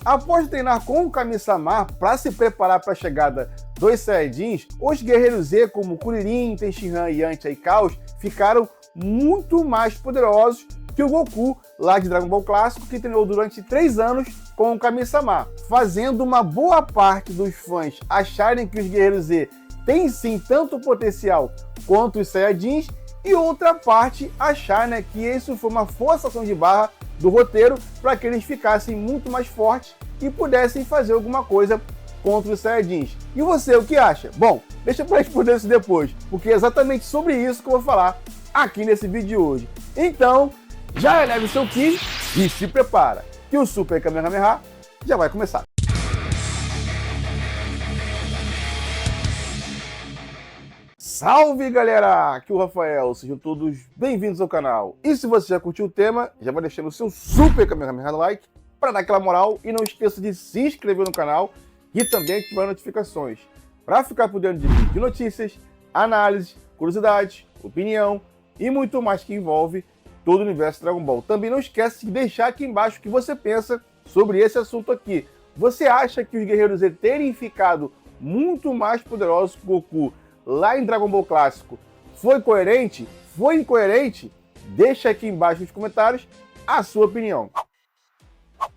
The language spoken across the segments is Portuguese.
Após treinar com o Kami-sama para se preparar para a chegada dos Saiyajins, os guerreiros Z como Kuririn, Tenshinhan, Yantia e Chaos ficaram muito mais poderosos que o Goku lá de Dragon Ball Clássico, que treinou durante 3 anos com o Kami-sama, fazendo uma boa parte dos fãs acharem que os guerreiros Z têm sim tanto potencial quanto os Saiyajins, e outra parte achar, que isso foi uma forçação de barra do roteiro para que eles ficassem muito mais fortes e pudessem fazer alguma coisa contra os Saiyajins. E você, o que acha? Bom, deixa para responder isso depois, porque é exatamente sobre isso que eu vou falar aqui nesse vídeo de hoje. Então, já eleve o seu Ki e se prepara, que o Super Kamehameha já vai começar. Salve galera, aqui é o Rafael, sejam todos bem-vindos ao canal. E se você já curtiu o tema, já vai deixando o seu Super Kamehameha like para dar aquela moral e não esqueça de se inscrever no canal e também ativar notificações para ficar por dentro de vídeos de notícias, análises, curiosidades, opinião e muito mais que envolve todo o universo Dragon Ball. Também não esquece de deixar aqui embaixo o que você pensa sobre esse assunto aqui. Você acha que os guerreiros Z terem ficado muito mais poderosos que o Goku lá em Dragon Ball Clássico foi coerente? Foi incoerente? Deixa aqui embaixo nos comentários a sua opinião.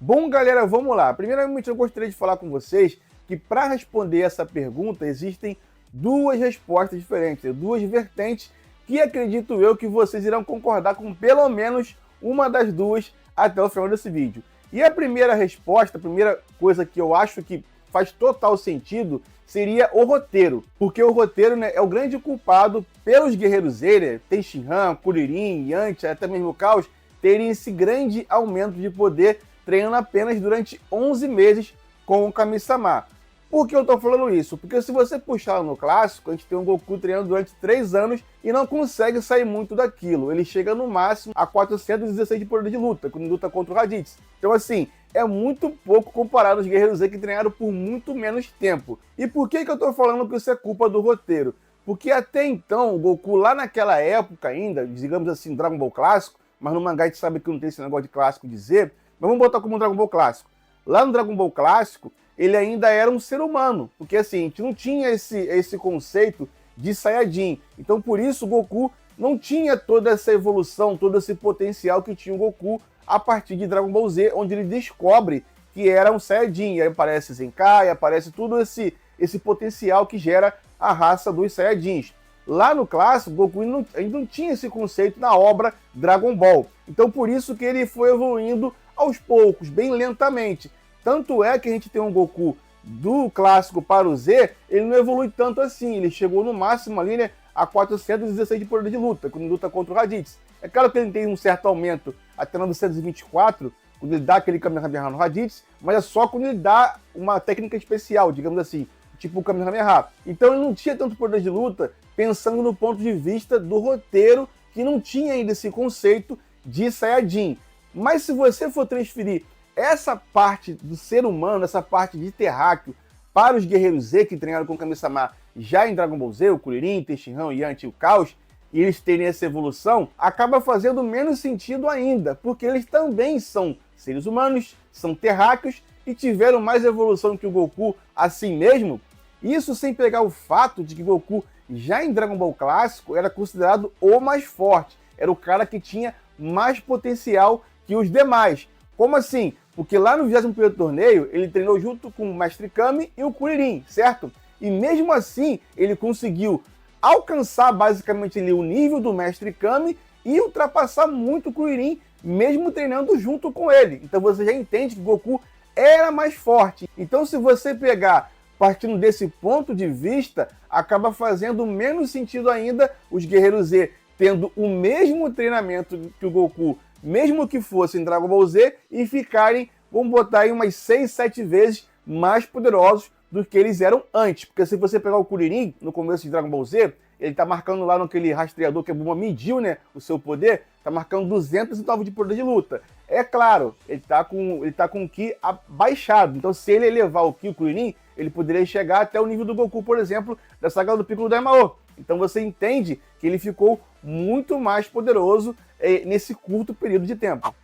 Bom, galera, vamos lá. Primeiramente, eu gostaria de falar com vocês que para responder essa pergunta existem duas respostas diferentes, duas vertentes que acredito eu que vocês irão concordar com pelo menos uma das duas até o final desse vídeo. E a primeira resposta, a primeira coisa que eu acho que faz total sentido seria o roteiro, porque o roteiro é o grande culpado pelos guerreiros Z, Tenshinhan, Kuririn, Yantia, até mesmo Chaos, terem esse grande aumento de poder treinando apenas durante 11 meses com o Kami-sama. Por que eu tô falando isso? Porque se você puxar no clássico, a gente tem um Goku treinando durante 3 anos e não consegue sair muito daquilo. Ele chega no máximo a 416 de poder de luta, quando luta contra o Raditz. Então assim, é muito pouco comparado aos guerreiros Z que treinaram por muito menos tempo. E por que eu tô falando que isso é culpa do roteiro? Porque até então, o Goku lá naquela época ainda, digamos assim, Dragon Ball Clássico, mas no mangá a gente sabe que não tem esse negócio de clássico de Z, mas vamos botar como um Dragon Ball Clássico. Lá no Dragon Ball Clássico, ele ainda era um ser humano, porque assim, a gente não tinha esse conceito de Saiyajin. Então por isso o Goku não tinha toda essa evolução, todo esse potencial que tinha o Goku a partir de Dragon Ball Z, onde ele descobre que era um Saiyajin. E aí aparece Zenkai, aparece todo esse potencial que gera a raça dos Saiyajins. Lá no clássico, o Goku ainda não tinha esse conceito na obra Dragon Ball. Então por isso que ele foi evoluindo aos poucos, bem lentamente. Tanto é que a gente tem um Goku do clássico para o Z, ele não evolui tanto assim. Ele chegou no máximo ali, a 416 de poder de luta, quando luta contra o Raditz. É claro que ele tem um certo aumento até 924, quando ele dá aquele Kamehameha no Raditz, mas é só quando ele dá uma técnica especial, digamos assim, tipo o Kamehameha. Então ele não tinha tanto poder de luta, pensando no ponto de vista do roteiro, que não tinha ainda esse conceito de Saiyajin. Mas se você for transferir essa parte do ser humano, essa parte de terráqueo, para os guerreiros Z que treinaram com o Kami-sama já em Dragon Ball Z, o Kuririn, Tenshinhan, o Yantia e o Chaos, e eles terem essa evolução, acaba fazendo menos sentido ainda, porque eles também são seres humanos, são terráqueos e tiveram mais evolução que o Goku assim mesmo. Isso sem pegar o fato de que Goku, já em Dragon Ball Clássico, era considerado o mais forte, era o cara que tinha mais potencial que os demais. Como assim? Porque lá no 21º torneio, ele treinou junto com o Mestre Kami e o Kuririn, certo? E mesmo assim, ele conseguiu alcançar basicamente ali o nível do Mestre Kami e ultrapassar muito o Kuririn, mesmo treinando junto com ele. Então você já entende que o Goku era mais forte. Então se você pegar partindo desse ponto de vista, acaba fazendo menos sentido ainda os guerreiros Z tendo o mesmo treinamento que o Goku, mesmo que fosse em Dragon Ball Z, e ficarem, vamos botar aí, umas 6, 7 vezes mais poderosos do que eles eram antes. Porque se você pegar o Kuririn, no começo de Dragon Ball Z, ele tá marcando lá naquele rastreador que a Bulma mediu, o seu poder, tá marcando 209 de poder de luta. É claro, ele tá com o Ki abaixado. Então se ele elevar o Ki, o Kuririn, ele poderia chegar até o nível do Goku, por exemplo, da saga do Piccolo Daimao. Então você entende que ele ficou muito mais poderoso nesse curto período de tempo.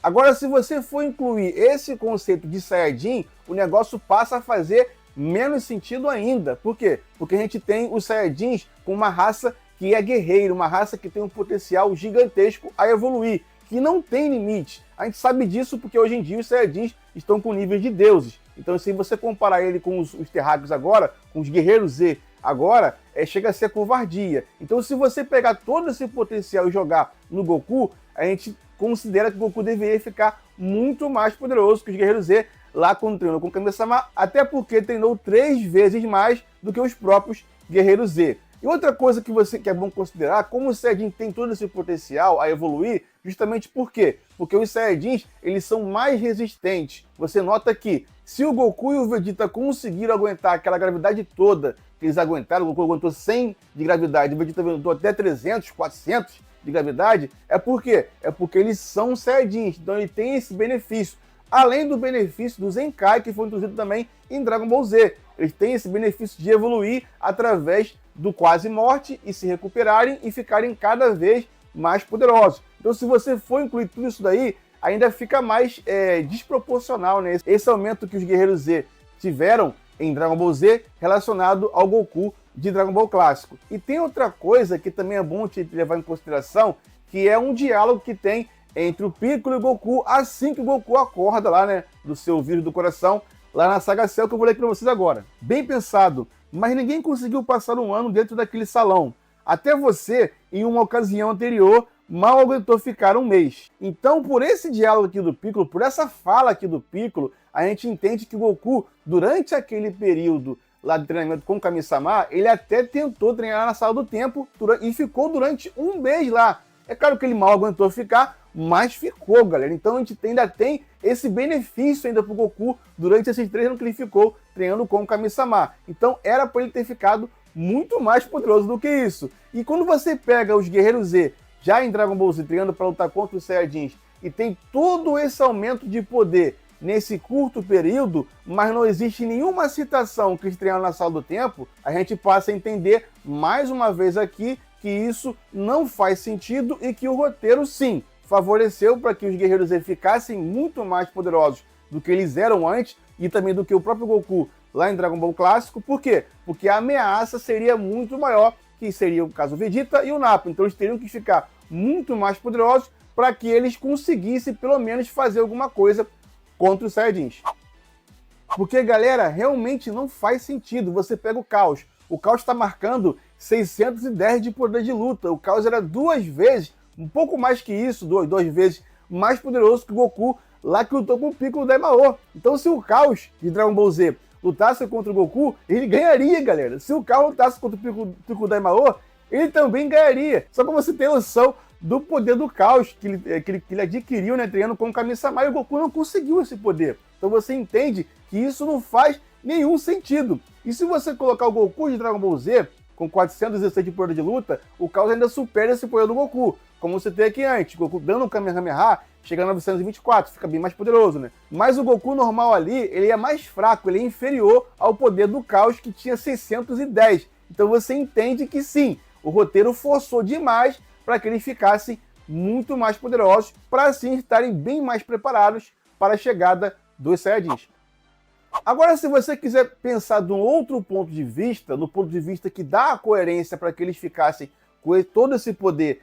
Agora, se você for incluir esse conceito de Saiyajin, o negócio passa a fazer menos sentido ainda. Por quê? Porque a gente tem os Saiyajins com uma raça que é guerreira, uma raça que tem um potencial gigantesco a evoluir, que não tem limite. A gente sabe disso porque hoje em dia os Saiyajins estão com níveis de deuses. Então, se você comparar ele com os terráqueos agora, com os guerreiros Z agora, chega a ser covardia. Então, se você pegar todo esse potencial e jogar no Goku, a gente considera que o Goku deveria ficar muito mais poderoso que os guerreiros Z lá quando treinou com o Kami-sama, até porque treinou 3 vezes mais do que os próprios guerreiros Z. E outra coisa que é bom considerar, como o Saiyajin tem todo esse potencial a evoluir, justamente por quê? Porque os Saiyajins, eles são mais resistentes. Você nota que se o Goku e o Vegeta conseguiram aguentar aquela gravidade toda que eles aguentaram, o Goku aguentou 100 de gravidade, o Vegeta aguentou até 300, 400 de gravidade, é por quê? É porque eles são Saiyajins, então ele tem esse benefício. Além do benefício do Zenkai, que foi introduzido também em Dragon Ball Z. Eles têm esse benefício de evoluir através do quase morte e se recuperarem e ficarem cada vez mais poderosos. Então, se você for incluir tudo isso daí, ainda fica mais desproporcional, né? Esse aumento que os guerreiros Z tiveram em Dragon Ball Z relacionado ao Goku de Dragon Ball clássico. E tem outra coisa que também é bom te levar em consideração, que é um diálogo que tem entre o Piccolo e o Goku, assim que o Goku acorda lá, né, do seu vírus do coração, lá na Saga Cell, que eu vou ler aqui pra vocês agora. Bem pensado, mas ninguém conseguiu passar um ano dentro daquele salão. Até você, em uma ocasião anterior, mal aguentou ficar um mês. Então, por esse diálogo aqui do Piccolo, por essa fala aqui do Piccolo, a gente entende que o Goku, durante aquele período lá de treinamento com o Kami-sama, ele até tentou treinar na Sala do Tempo e ficou durante um mês lá. É claro que ele mal aguentou ficar, mas ficou, galera. Então a gente ainda tem esse benefício ainda pro Goku durante esses 3 anos que ele ficou treinando com o Kami-sama. Então era para ele ter ficado muito mais poderoso do que isso. E quando você pega os Guerreiros Z, já em Dragon Ball Z, treinando para lutar contra os Saiyajins, e tem todo esse aumento de poder nesse curto período, mas não existe nenhuma citação que eles treinaram na Sala do Tempo, a gente passa a entender mais uma vez aqui que isso não faz sentido e que o roteiro, sim, favoreceu para que os Guerreiros Z ficassem muito mais poderosos do que eles eram antes e também do que o próprio Goku lá em Dragon Ball Clássico. Por quê? Porque a ameaça seria muito maior, que seria o caso Vegeta e o Nappa. Então eles teriam que ficar muito mais poderosos para que eles conseguissem pelo menos fazer alguma coisa contra os Saiyajins. Porque, galera, realmente não faz sentido. Você pega o Caos. O Caos está marcando 610 de poder de luta. O Caos era 2 vezes, um pouco mais que isso, 2 vezes mais poderoso que o Goku lá que lutou com o Piccolo Daimao. Então, se o Caos de Dragon Ball Z lutasse contra o Goku, ele ganharia, galera. Se o Caos lutasse contra o Piccolo Daimao, ele também ganharia. Só para você ter noção do poder do Caos que ele adquiriu, né, treinando com o Kami-sama, e o Goku não conseguiu esse poder. Então você entende que isso não faz nenhum sentido. E se você colocar o Goku de Dragon Ball Z com 416 de poder de luta, o Caos ainda supera esse poder do Goku. Como você tem aqui antes, o Goku dando um Kamehameha, chega a 924, fica bem mais poderoso, né? Mas o Goku normal ali, ele é mais fraco, ele é inferior ao poder do Caos, que tinha 610. Então você entende que sim, o roteiro forçou demais para que eles ficassem muito mais poderosos, para assim estarem bem mais preparados para a chegada dos Saiyajins. Agora, se você quiser pensar de um outro ponto de vista, no ponto de vista que dá a coerência para que eles ficassem com todo esse poder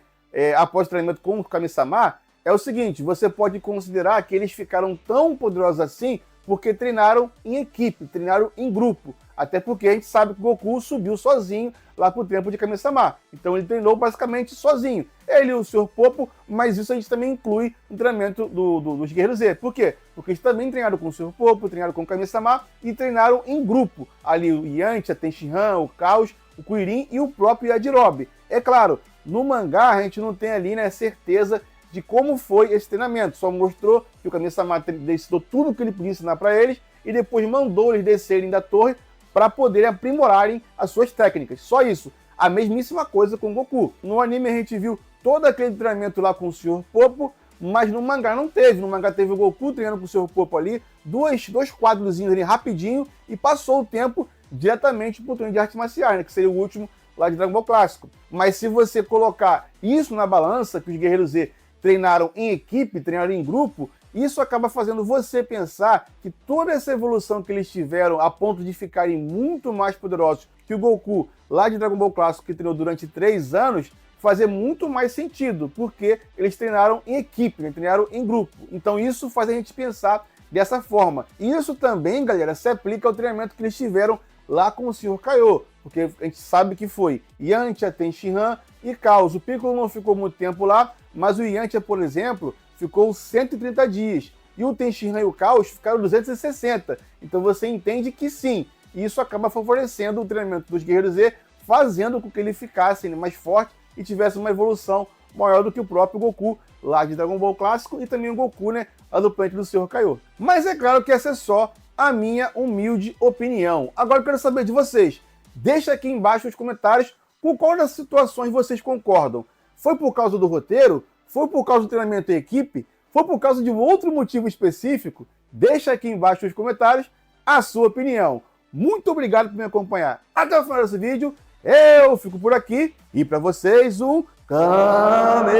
após o treinamento com o Kami-sama, é o seguinte: você pode considerar que eles ficaram tão poderosos assim porque treinaram em equipe, treinaram em grupo. Até porque a gente sabe que o Goku subiu sozinho lá pro tempo de Kami-sama. Então ele treinou basicamente sozinho. Ele e o Sr. Popo, mas isso a gente também inclui no treinamento dos Guerreiros Z. Por quê? Porque eles também treinaram com o Sr. Popo, treinaram com o Kami-sama e treinaram em grupo. Ali o Yantia, Tenshinhan, o Caos, o Kuririn e o próprio Yajirobe. É claro, no mangá a gente não tem ali, né, certeza de como foi esse treinamento. Só mostrou que o Kami-sama ensinou tudo o que ele podia ensinar para eles e depois mandou eles descerem da torre para poderem aprimorarem as suas técnicas. Só isso. A mesmíssima coisa com o Goku. No anime a gente viu todo aquele treinamento lá com o Sr. Popo, mas no mangá não teve. No mangá teve o Goku treinando com o Sr. Popo ali, dois quadrozinhos ali rapidinho, e passou o tempo diretamente pro treino de artes marciais, né, que seria o último lá de Dragon Ball Clássico. Mas se você colocar isso na balança, que os Guerreiros Z treinaram em equipe, treinaram em grupo, isso acaba fazendo você pensar que toda essa evolução que eles tiveram a ponto de ficarem muito mais poderosos que o Goku lá de Dragon Ball Clássico, que treinou durante 3 anos, fazer muito mais sentido, porque eles treinaram em equipe, né? Treinaram em grupo. Então isso faz a gente pensar dessa forma. E isso também, galera, se aplica ao treinamento que eles tiveram lá com o Sr. Kaiô, porque a gente sabe que foi Yantia, Tenshinhan e Caos. O Piccolo não ficou muito tempo lá, mas o Yantia, por exemplo, ficou 130 dias. E o Tenshinhan e o Caos ficaram 260. Então você entende que sim, isso acaba favorecendo o treinamento dos Guerreiros Z, fazendo com que eles ficassem mais fortes e tivessem uma evolução maior do que o próprio Goku lá de Dragon Ball Clássico e também o Goku, né, lá do planeta do Sr. Kaiô. Mas é claro que essa é só a minha humilde opinião. Agora eu quero saber de vocês. Deixa aqui embaixo nos comentários com qual das situações vocês concordam. Foi por causa do roteiro? Foi por causa do treinamento em equipe? Foi por causa de um outro motivo específico? Deixa aqui embaixo nos comentários a sua opinião. Muito obrigado por me acompanhar até o final desse vídeo. Eu fico por aqui e para vocês um Kamehameha!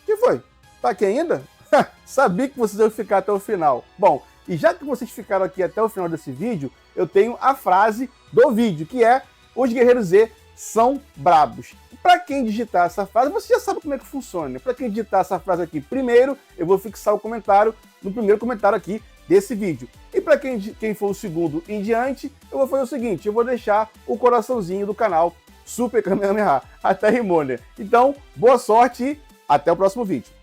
Que foi? Tá aqui ainda? Sabia que vocês iam ficar até o final. Bom, e já que vocês ficaram aqui até o final desse vídeo, eu tenho a frase do vídeo, que é: os Guerreiros Z são brabos. Para quem digitar essa frase, você já sabe como é que funciona. Para quem digitar essa frase aqui primeiro, eu vou fixar o comentário no primeiro comentário aqui desse vídeo. E para quem for o segundo em diante, eu vou fazer o seguinte: eu vou deixar o coraçãozinho do canal Super Kamehameha. Até rimou, né? Então, boa sorte e até o próximo vídeo.